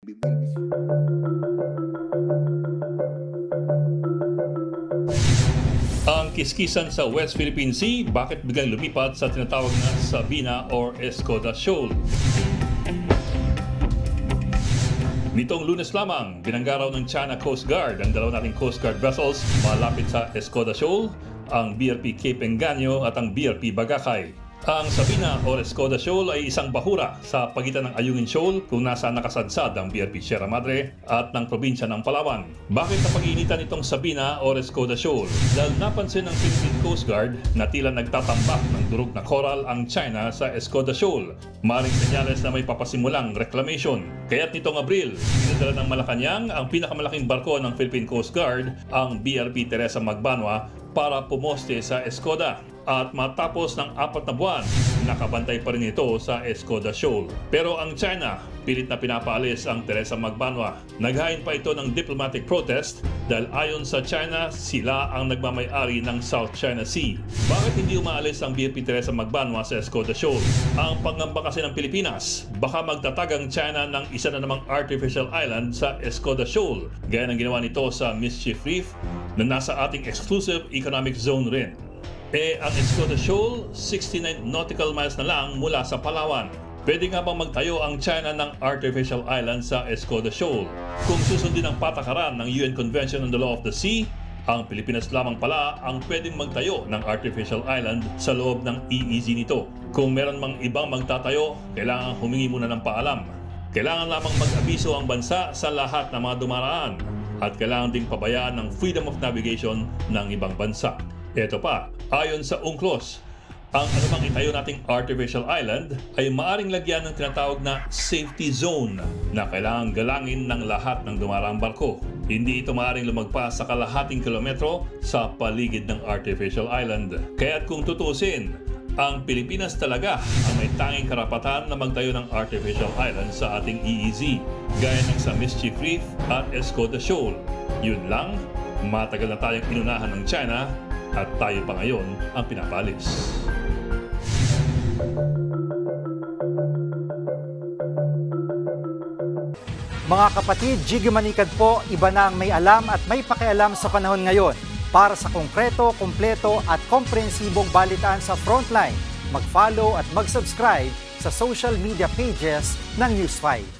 Ang kiskisan sa West Philippine Sea, bakit biglang lumipat sa tinatawag na Sabina or Escoda Shoal? Nitong Lunes lamang, binanggaraw ng China Coast Guard ang dalawa nating Coast Guard vessels malapit sa Escoda Shoal, ang BRP Cape Engaño at ang BRP Bagakay. Ang Sabina o Escoda Shoal ay isang bahura sa pagitan ng Ayungin Shoal kung nasaan nakasadsad ang BRP Sierra Madre at ng probinsya ng Palawan. Bakit napag-iinitan itong Sabina o Escoda Shoal? Dahil napansin ng Philippine Coast Guard na tila nagtatambak ng durog na coral ang China sa Escoda Shoal. Maring senyales na may papasimulang reclamation. Kaya't nitong Abril, pinadala ng Malacanang ang pinakamalaking barko ng Philippine Coast Guard, ang BRP Teresa Magbanwa, para pumoste sa Escoda. At matapos ng 4 na buwan, nakabantay pa rin ito sa Escoda Shoal. Pero ang China, pilit na pinapaalis ang Teresa Magbanwa. Naghain pa ito ng diplomatic protest dahil ayon sa China, sila ang nagmamay-ari ng South China Sea. Bakit hindi umaalis ang BRP Teresa Magbanwa sa Escoda Shoal? Ang pangamba kasi ng Pilipinas, baka magtatag ang China ng isa na namang artificial island sa Escoda Shoal, gaya ng ginawa nito sa Mischief Reef na nasa ating exclusive economic zone rin. Ang Escoda Shoal, 69 nautical miles na lang mula sa Palawan. Pwede nga bang magtayo ang China ng artificial island sa Escoda Shoal? Kung susundin ang patakaran ng UN Convention on the Law of the Sea, ang Pilipinas lamang pala ang pwedeng magtayo ng artificial island sa loob ng EEZ nito. Kung meron mang ibang magtatayo, kailangan humingi muna ng paalam. Kailangan lamang mag-abiso ang bansa sa lahat ng mga dumaraan at kailangan ding pabayaan ng freedom of navigation ng ibang bansa. Ito pa, ayon sa UNCLOS, ang anumang itayo nating artificial island ay maaring lagyan ng tinatawag na safety zone na kailangan galangin ng lahat ng dumaraang barko. Hindi ito maaring lumagpas sa kalahating kilometro sa paligid ng artificial island. Kaya't kung tutusin, ang Pilipinas talaga ang may tanging karapatan na magtayo ng artificial island sa ating EEZ, gaya ng sa Mischief Reef at Escoda Shoal. Yun lang, matagal na tayong inunahan ng China at tayo pa ngayon ang pinapalis. Mga kapatid, Jiggy Manikad po, iba na ang may alam at may pakialam sa panahon ngayon. Para sa konkreto, kumpleto at komprehensibong balitaan sa Frontline, mag-follow at mag-subscribe sa social media pages ng News 5.